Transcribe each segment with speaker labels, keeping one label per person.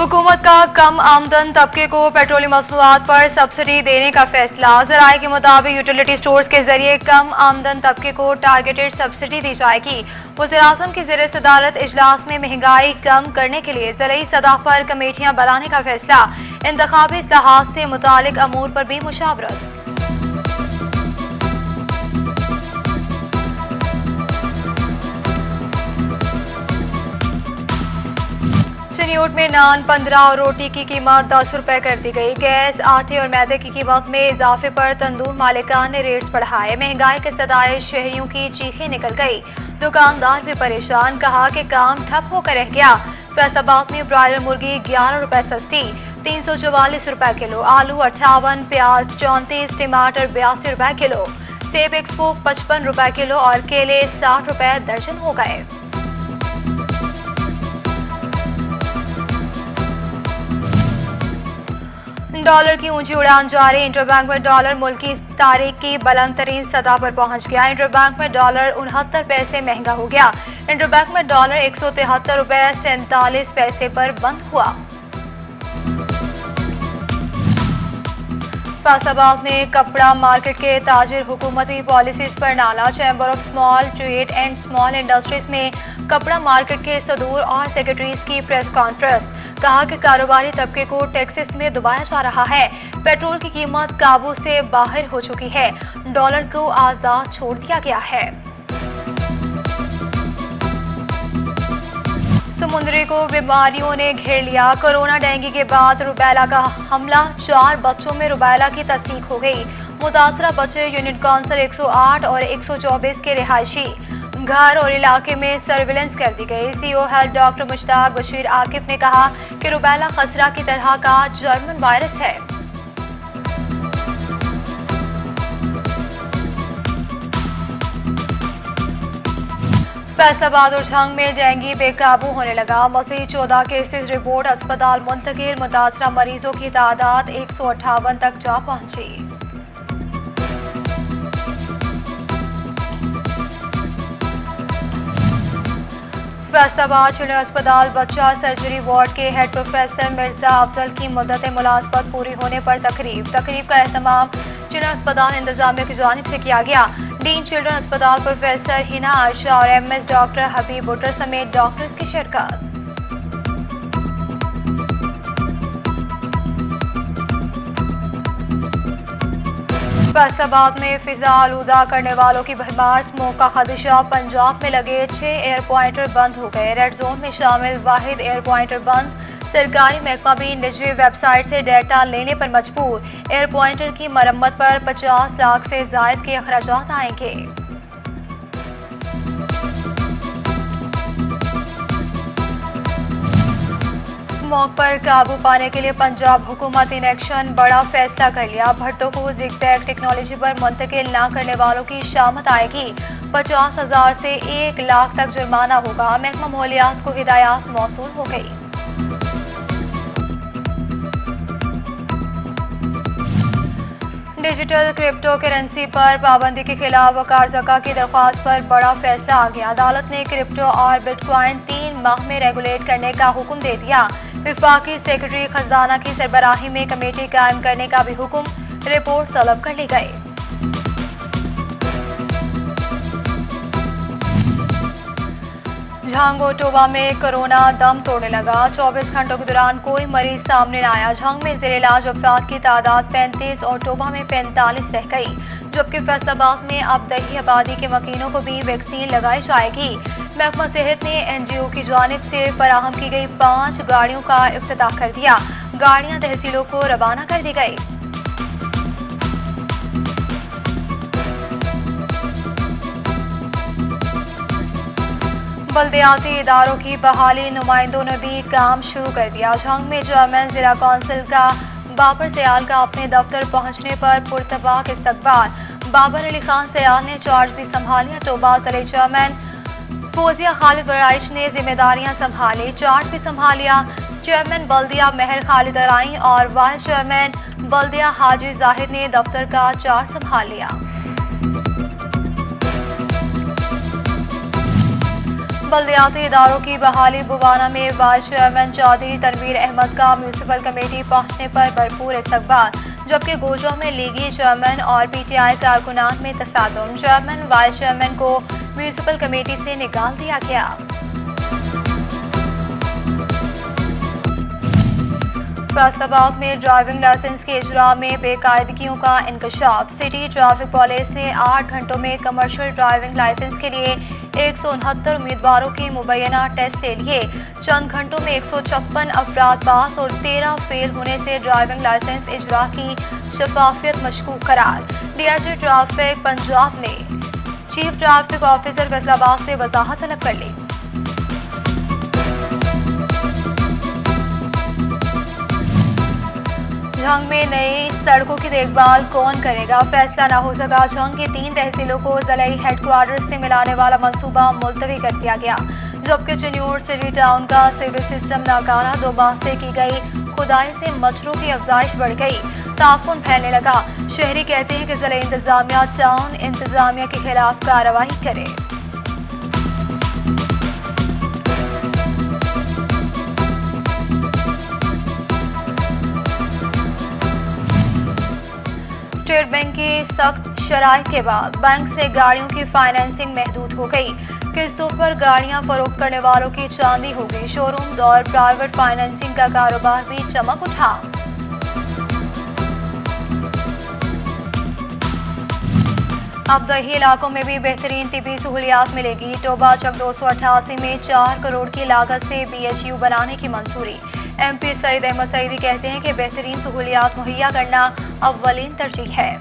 Speaker 1: हुकूमत का कम आमदन तबके को पेट्रोलियम मसनूआत पर सब्सिडी देने का फैसला। ज़राए के मुताबिक यूटिलिटी स्टोर्स के जरिए कम आमदन तबके को टारगेटेड सब्सिडी दी जाएगी। वज़ीर-ए-आज़म की ज़ेर सदारत इजलास में महंगाई कम करने के लिए ज़िली सतह पर कमेटियां बनाने का फैसला। इंतखाबी इस्लाहात से मुतालिक अमूर पर भी मुशावरत। चिन्यूट में नान 15 और रोटी की कीमत 10 रुपए कर दी गई। गैस, आटे और मैदे की कीमत में इजाफे पर तंदूर मालिकान ने रेट्स बढ़ाए। महंगाई के सदाए शहरियों की चीखें निकल गई। दुकानदार भी परेशान, कहा कि काम ठप होकर रह गया। फैसलाबाद में ब्रायलर मुर्गी 11 रुपए सस्ती, 344 रुपए किलो। आलू 58, प्याज 34, टमाटर 82 रुपए किलो। सेब एक्सपो 55 रुपए किलो और केले 60 रुपए दर्जन हो गए। डॉलर की ऊंची उड़ान जारी। इंटरबैंक में डॉलर मुल्क की तारीख की बुलंद तरीन सतह पर पहुंच गया। इंटरबैंक में डॉलर 69 पैसे महंगा हो गया। इंटरबैंक में डॉलर 173 रुपए 47 पैसे पर बंद हुआ। फैसलाबाद में कपड़ा मार्केट के ताजिर हुकूमती पॉलिसीज पर नाला। Chamber of small trade and small industries में कपड़ा मार्केट के सदूर और सेक्रेटरीज की प्रेस कॉन्फ्रेंस। कहा कि कारोबारी तबके को टैक्सेस में दबाया जा रहा है। पेट्रोल की कीमत काबू से बाहर हो चुकी है। डॉलर को आजाद छोड़ दिया गया है। समुद्री को बीमारियों ने घेर लिया। कोरोना डेंगू के बाद रुबैला का हमला। 4 बच्चों में रुबैला की तस्दीक हो गई। मुतासरा बच्चे यूनिट काउंसिल 108 और 124 के रिहायशी घर और इलाके में सर्विलेंस कर दी गई। CO health doctor Mushtaq Bashir Akif ने कहा कि रुबैला खसरा की तरह का जर्मन वायरस है। फैसलाबाद और झंग में डेंगू बेकाबू होने लगा। मजीद 14 केसेस रिपोर्ट। अस्पताल मुंतकिल। मुतासरा मरीजों की तादाद 158 तक जा पहुंची। फैसलाबाद चिल्ड्रन अस्पताल बच्चा सर्जरी वार्ड के हेड प्रोफेसर मिर्जा अफजल की मुद्दत मुलाजमत पूरी होने पर तकरीब का एहतमाम चिल्ड्रन अस्पताल इंतजामिया की जानिब से किया गया। डीन चिल्ड्रन अस्पताल प्रोफेसर हिना आयशा और एमएस डॉक्टर हबीब बुटर समेत डॉक्टर्स की शिरकत। फैसलाबाद में फिजा आलूदा करने वालों की भरमार। स्मोक का खदशा। पंजाब में लगे 6 एयर पॉइंटर बंद हो गए। रेड जोन में शामिल वाहिद एयर पॉइंटर बंद। सरकारी महकमा भी निजी वेबसाइट से डेटा लेने पर मजबूर। एयर पॉइंटर की मरम्मत पर 50 लाख से जायद के अखराजात आएंगे। स्मोक पर काबू पाने के लिए पंजाब हुकूमत इन एक्शन बड़ा फैसला कर लिया। भट्टों को जिग-जैग टेक्नोलॉजी पर मुंतकिल न करने वालों की शामत आएगी। 50,000 से 1 लाख तक जुर्माना होगा। महकमा माहौलियात को हिदायत मौसूल हो गई। डिजिटल क्रिप्टो करेंसी पर पाबंदी के खिलाफ वकार ज़का की दरख्वास्त पर बड़ा फैसला आ गया। अदालत ने क्रिप्टो और बिटकॉइन 3 माह में रेगुलेट करने का हुक्म दे दिया। विफाकी सेक्रेटरी खजाना की सरबराही में कमेटी कायम करने का भी हुक्म। रिपोर्ट तलब कर ली गई। झंग और टोबा में कोरोना दम तोड़ने लगा। 24 घंटों के दौरान कोई मरीज सामने न आया। झंग में जेर इलाज अफराद की तादाद 35 और टोबा में 45 रह गई। जबकि फैसलाबाद में अब दही आबादी के मकीनों को भी वैक्सीन लगाई जाएगी। महकमा सेहत ने एनजीओ की जानिब से फराहम की गई 5 गाड़ियों का इफ्तिताह कर दिया। गाड़ियां तहसीलों को रवाना कर दी गई। बल्दियाती इदारों की बहाली। नुमाइंदों ने भी काम शुरू कर दिया। झंग में चेयरमैन जिला कौंसिल का बाबर सयाल का अपने दफ्तर पहुंचने पर पुरतबाक इस्तकबाल। बाबर अली खान सयाल ने चार्ज भी संभालिया। टोबा जिले चेयरमैन फौजिया खालिद बराइश ने जिम्मेदारियां संभाली। चार्ज भी संभालिया। चेयरमैन बल्दिया मेहर खालिद अराई और वाइस चेयरमैन बल्दिया हाजी जाहिद ने दफ्तर का चार्ज संभाल लिया। तमाम बल्दियाती इदारों की बहाली। बुवाना में वाइस चेयरमैन चौधरी तनवीर अहमद का म्यूनिसिपल कमेटी पहुंचने पर भरपूर इस्तकबाल, जबकि गोजो में लीगी चेयरमैन और पीटीआई कारकुनान में तसादुम। चेयरमैन वाइस चेयरमैन को म्यूनिसिपल कमेटी से निकाल दिया गया। फैसलाबाद में ड्राइविंग लाइसेंस के इजरा में बेकायदगियों का इंकशाफ। सिटी ट्रैफिक पुलिस ने 8 घंटों में कमर्शियल ड्राइविंग लाइसेंस के लिए 169 उम्मीदवारों के मुबैना टेस्ट ले लिए। चंद घंटों में 156 अफराद पास और 13 फेल होने से ड्राइविंग लाइसेंस इजरा की शफाफियत मशकूक करार। डीआईजी ट्रैफिक पंजाब ने चीफ ट्रैफिक ऑफिसर फैसलाबाद से वजाहत तलब कर ली। झंग में नई सड़कों की देखभाल कौन करेगा? फैसला न हो सका। झंग की 3 तहसीलों को जिलाई हेडक्वार्टर से मिलाने वाला मंसूबा मुलतवी कर दिया गया, जबकि चिन्यूर सिटी टाउन का सिविल सिस्टम नाकारा। 2 माह से की गई खुदाई से मच्छरों की अफजाइश बढ़ गई, ताफुन फैलने लगा। शहरी कहते हैं कि जिला इंतजामिया टाउन इंतजामिया के खिलाफ कार्रवाई करे। स्टेट बैंक की सख्त शराइत के बाद बैंक से गाड़ियों की फाइनेंसिंग महदूद हो गई। किस्तों पर गाड़ियां फरोख्त करने वालों की चांदी हो गई। शोरूम्स और प्राइवेट फाइनेंसिंग का कारोबार भी चमक उठा। अब दही इलाकों में भी बेहतरीन तिबी सहूलियात मिलेगी। टोबा चक 288 में 4 करोड़ की लागत से बीएचयू बनाने की मंजूरी। एमपी सईद अहमद सईदी कहते हैं कि बेहतरीन सहूलियात मुहैया करना अव्वलीन तरजीह है।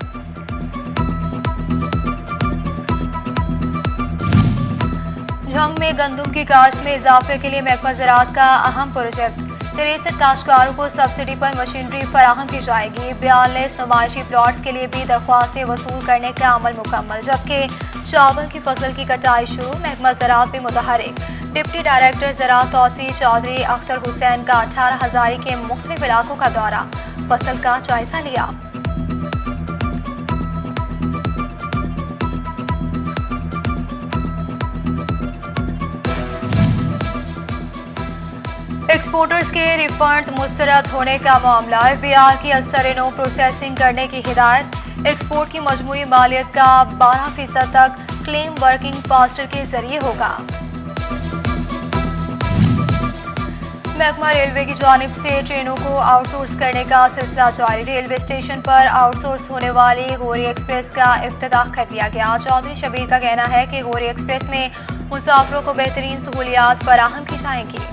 Speaker 1: झंग में गंदम की काश्त में इजाफे के लिए महकमा ज़राअत का अहम प्रोजेक्ट। 63 काश्तकारों को सब्सिडी पर मशीनरी फराहम की जाएगी। 42 नुमाइशी प्लॉट्स के लिए भी दरख्वास्तें वसूल करने का अमल मुकम्मल, जबकि चावल की फसल की कटाई शुरू। महकमा ज़राअत भी मुतहरिक। डिप्टी डायरेक्टर ज़राअत तौसीफ चौधरी अख्तर हुसैन का 18 हज़ारी के मुख्तलिफ इलाकों का दौरा, फसल का जायजा लिया। एक्सपोर्टर्स के रिफंड्स मुस्तरद होने का मामला। एफबीआर की असर-ए-नो प्रोसेसिंग करने की हिदायत। एक्सपोर्ट की मजमूई मालियत का 12% तक क्लेम वर्किंग फास्टर के जरिए होगा। महकमा रेलवे की जानिब से ट्रेनों को आउटसोर्स करने का सिलसिला जारी। रेलवे स्टेशन पर आउटसोर्स होने वाली गौरी एक्सप्रेस का इफ्तिताह कर दिया गया। चौधरी शबीर का कहना है कि गौरी एक्सप्रेस में मुसाफिरों को बेहतरीन सहूलियात फराहम की जाएंगी।